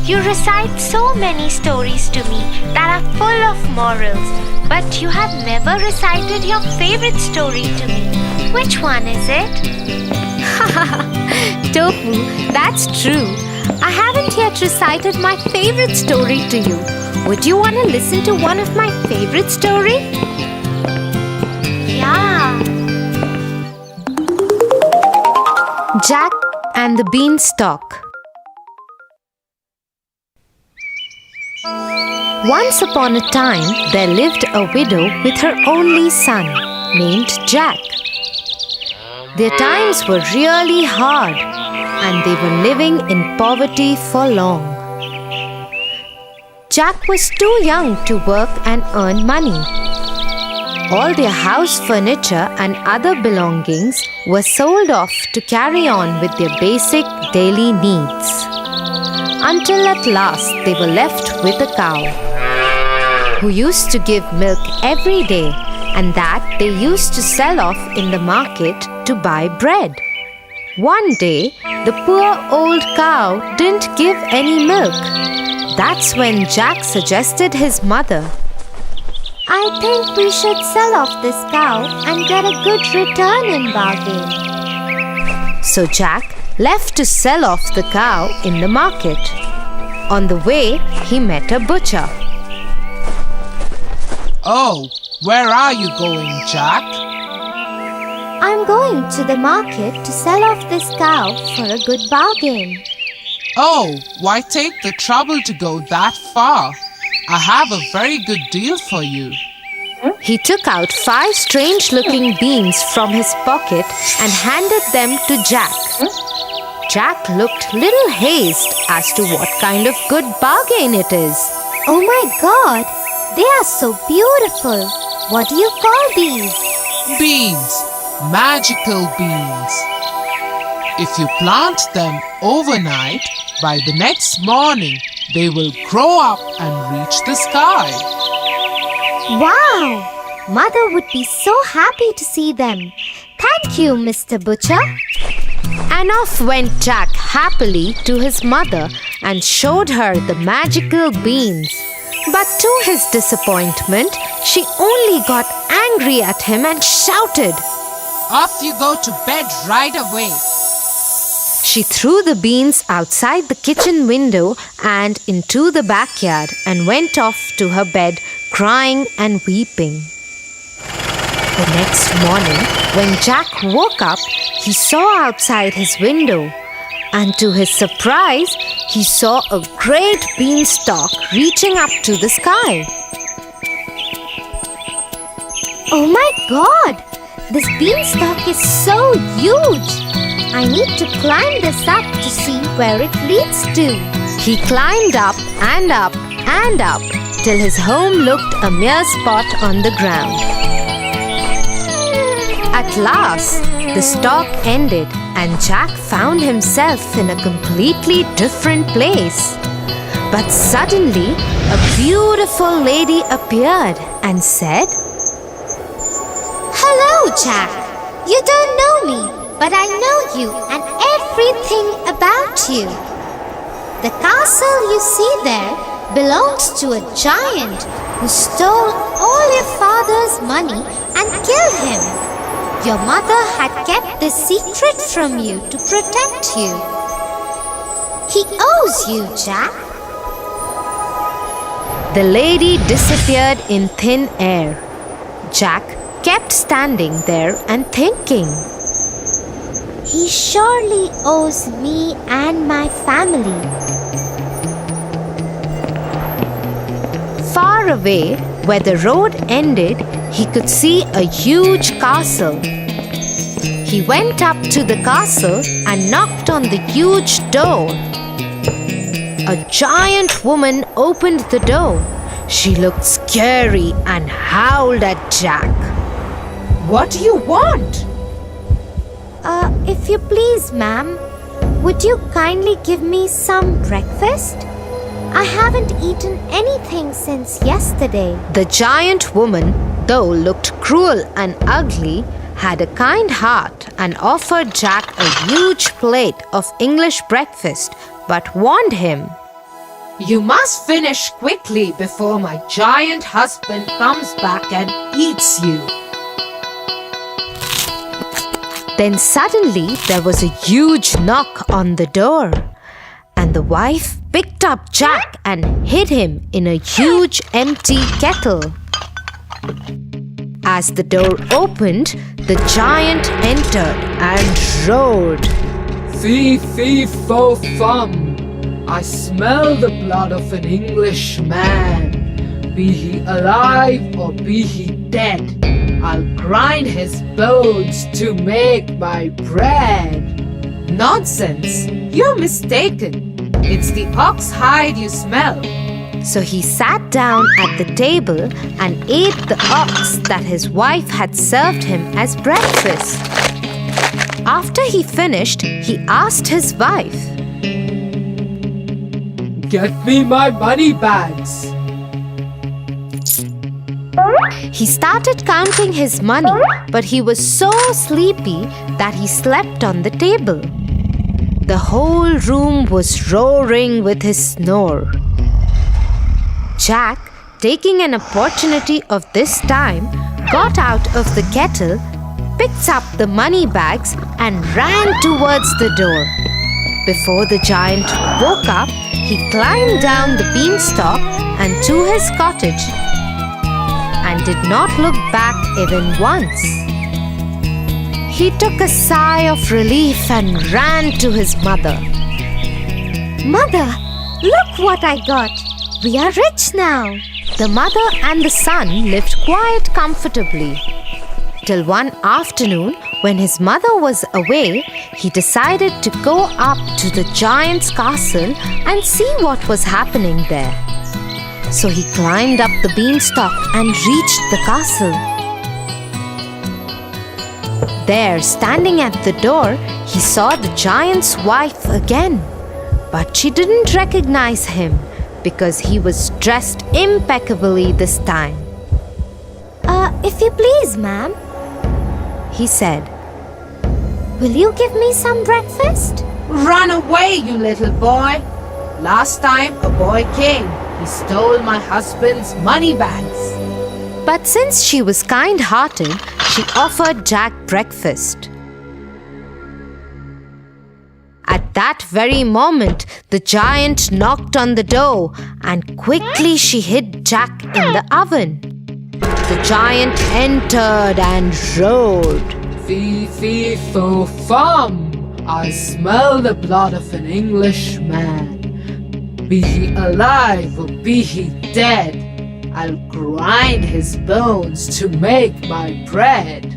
You recite so many stories to me that are full of morals, but you have never recited your favorite story to me. Which one is it? Tofu, that's true. I haven't yet recited my favorite story to you. Would you want to listen to one of my favorite stories? Yeah. Jack and the Beanstalk. Once upon a time, there lived a widow with her only son, named Jack. Their times were really hard, and they were living in poverty for long. Jack was too young to work and earn money. All their house furniture and other belongings were sold off to carry on with their basic daily needs. Until at last they were left with a cow, who used to give milk every day, and that they used to sell off in the market to buy bread. One day, the poor old cow didn't give any milk. That's when Jack suggested his mother, I think we should sell off this cow and get a good return in bargain. So Jack left to sell off the cow in the market. On the way, he met a butcher. Oh, where are you going, Jack? I'm going to the market to sell off this cow for a good bargain. Oh, why take the trouble to go that far? I have a very good deal for you. He took out 5 strange-looking beans from his pocket and handed them to Jack. Jack looked little hazed as to what kind of good bargain it is. Oh my God! They are so beautiful. What do you call these? Beans, magical beans. If you plant them overnight, by the next morning, they will grow up and reach the sky. Wow! Mother would be so happy to see them. Thank you, Mr. Butcher. And off went Jack happily to his mother and showed her the magical beans. But to his disappointment, she only got angry at him and shouted, Off you go to bed right away. She threw the beans outside the kitchen window and into the backyard and went off to her bed, crying and weeping. The next morning, when Jack woke up, he saw outside his window, and to his surprise, he saw a great beanstalk reaching up to the sky. Oh my God! This beanstalk is so huge! I need to climb this up to see where it leads to. He climbed up and up and up till his home looked a mere spot on the ground. At last, the stalk ended and Jack found himself in a completely different place. But suddenly, a beautiful lady appeared and said, Hello, Jack. You don't know me, but I know you and everything about you. The castle you see there belongs to a giant who stole all your father's money and killed him. Your mother had kept this secret from you to protect you. He owes you, Jack. The lady disappeared in thin air. Jack kept standing there and thinking, He surely owes me and my family. Far away, where the road ended, he could see a huge castle. He went up to the castle and knocked on the huge door. A giant woman opened the door. She looked scary and howled at Jack. What do you want? If you please, ma'am, would you kindly give me some breakfast? I haven't eaten anything since yesterday. The giant woman, though looked cruel and ugly, had a kind heart and offered Jack a huge plate of English breakfast, but warned him, You must finish quickly before my giant husband comes back and eats you. Then suddenly there was a huge knock on the door, and the wife picked up Jack and hid him in a huge empty kettle. As the door opened, the giant entered and roared. Fee, fee, fo, fum. I smell the blood of an Englishman. Be he alive or be he dead, I'll grind his bones to make my bread. Nonsense! You're mistaken. It's the ox hide you smell. So he sat down at the table and ate the ox that his wife had served him as breakfast. After he finished, he asked his wife, Get me my money bags. He started counting his money, but he was so sleepy that he slept on the table. The whole room was roaring with his snore. Jack, taking an opportunity of this time, got out of the kettle, picked up the money bags and ran towards the door. Before the giant woke up, he climbed down the beanstalk and to his cottage and did not look back even once. He took a sigh of relief and ran to his mother. Mother, look what I got. We are rich now. The mother and the son lived quite comfortably. Till one afternoon, when his mother was away, he decided to go up to the giant's castle and see what was happening there. So he climbed up the beanstalk and reached the castle. There, standing at the door, he saw the giant's wife again. But she didn't recognize him because he was dressed impeccably this time. If you please, ma'am, He said, will you give me some breakfast? Run away, you little boy! Last time a boy came, he stole my husband's money bags. But since she was kind-hearted, she offered Jack breakfast. At that very moment, the giant knocked on the door and quickly she hid Jack in the oven. The giant entered and roared. Fee, fee, fo, fum. I smell the blood of an Englishman. Be he alive or be he dead, I'll grind his bones to make my bread.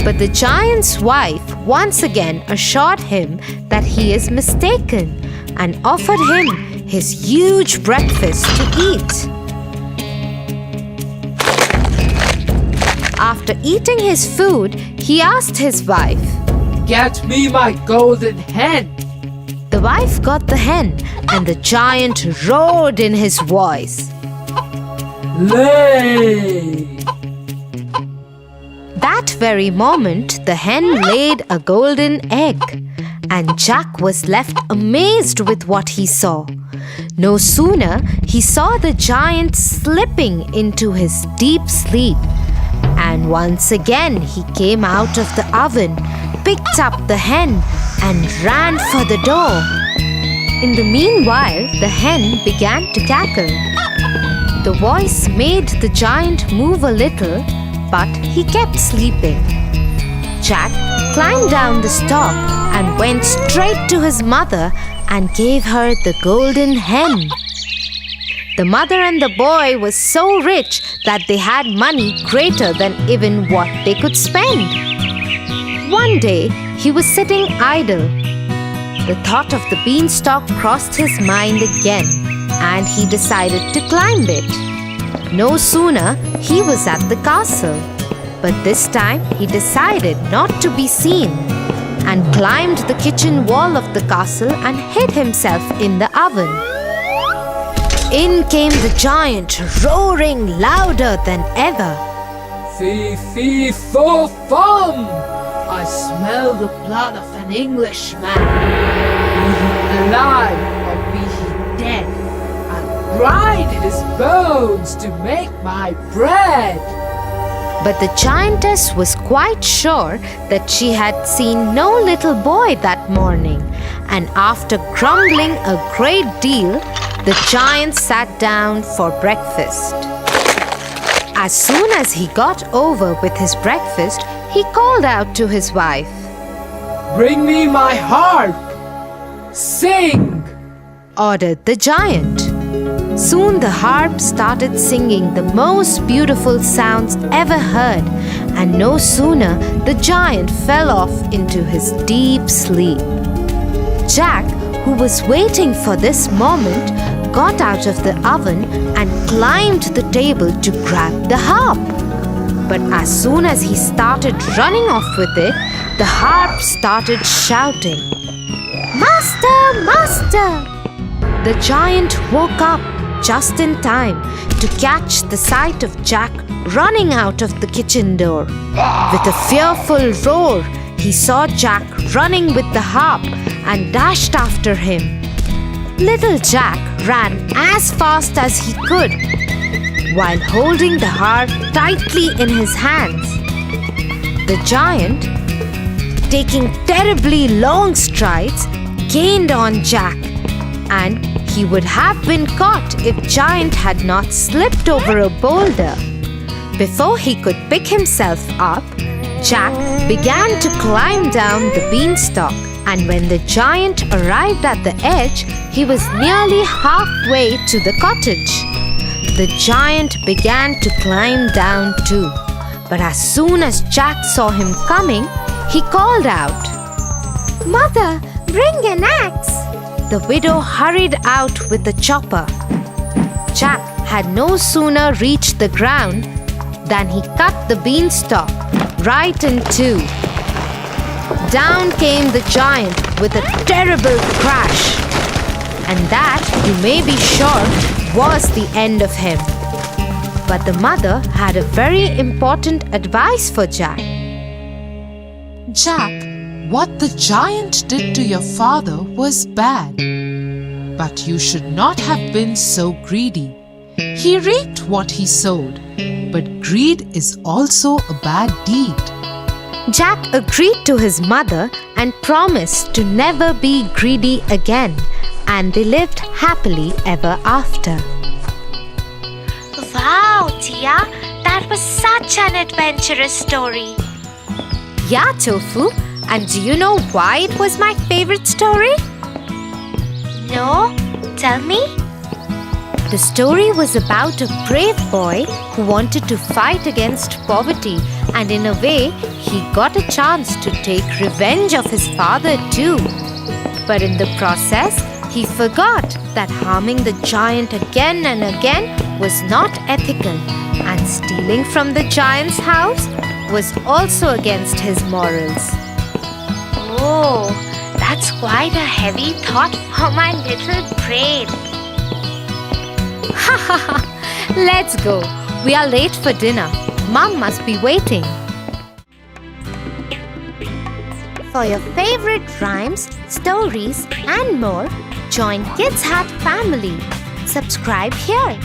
But the giant's wife once again assured him that he is mistaken and offered him his huge breakfast to eat. After eating his food, he asked his wife, Get me my golden hen. The wife got the hen and the giant roared in his voice. Lay! That very moment, the hen laid a golden egg, and Jack was left amazed with what he saw. No sooner he saw the giant slipping into his deep sleep, and once again he came out of the oven, picked up the hen, and ran for the door. In the meanwhile, the hen began to cackle. The voice made the giant move a little, but he kept sleeping. Jack climbed down the stalk and went straight to his mother and gave her the golden hen. The mother and the boy were so rich that they had money greater than even what they could spend. One day, he was sitting idle. The thought of the beanstalk crossed his mind again, and he decided to climb it. No sooner he was at the castle, but this time he decided not to be seen and climbed the kitchen wall of the castle and hid himself in the oven. In came the giant, roaring louder than ever. Fee, fee, fo, fum. I smell the blood of an Englishman. Be he alive or be he dead, grinded his bones to make my bread. But the giantess was quite sure that she had seen no little boy that morning, and after grumbling a great deal, the giant sat down for breakfast. As soon as he got over with his breakfast, he called out to his wife, Bring me my harp. Sing, ordered the giant. Soon the harp started singing the most beautiful sounds ever heard, and no sooner the giant fell off into his deep sleep. Jack, who was waiting for this moment, got out of the oven and climbed the table to grab the harp. But as soon as he started running off with it, the harp started shouting, Master! Master! The giant woke up just in time to catch the sight of Jack running out of the kitchen door. With a fearful roar, he saw Jack running with the harp and dashed after him. Little Jack ran as fast as he could, while holding the harp tightly in his hands. The giant, taking terribly long strides, gained on Jack, and he would have been caught if Giant had not slipped over a boulder. Before he could pick himself up, Jack began to climb down the beanstalk, and when the giant arrived at the edge, he was nearly halfway to the cottage. The giant began to climb down too, but as soon as Jack saw him coming, he called out, Mother, bring an axe! The widow hurried out with the chopper. Jack had no sooner reached the ground than he cut the beanstalk right in two. Down came the giant with a terrible crash, and that, you may be sure, was the end of him. But the mother had a very important advice for Jack. Jack, what the giant did to your father was bad, but you should not have been so greedy. He reaped what he sowed, but greed is also a bad deed. Jack agreed to his mother and promised to never be greedy again, and they lived happily ever after. Wow, Tia, that was such an adventurous story. Yeah, Tofu, and do you know why it was my favorite story? No? Tell me? The story was about a brave boy who wanted to fight against poverty, and in a way, he got a chance to take revenge of his father too. But in the process, he forgot that harming the giant again and again was not ethical, and stealing from the giant's house was also against his morals. Oh, that's quite a heavy thought for my little brain. Ha ha ha! Let's go. We are late for dinner. Mom must be waiting. For your favorite rhymes, stories, and more, join Kids Hut family. Subscribe here.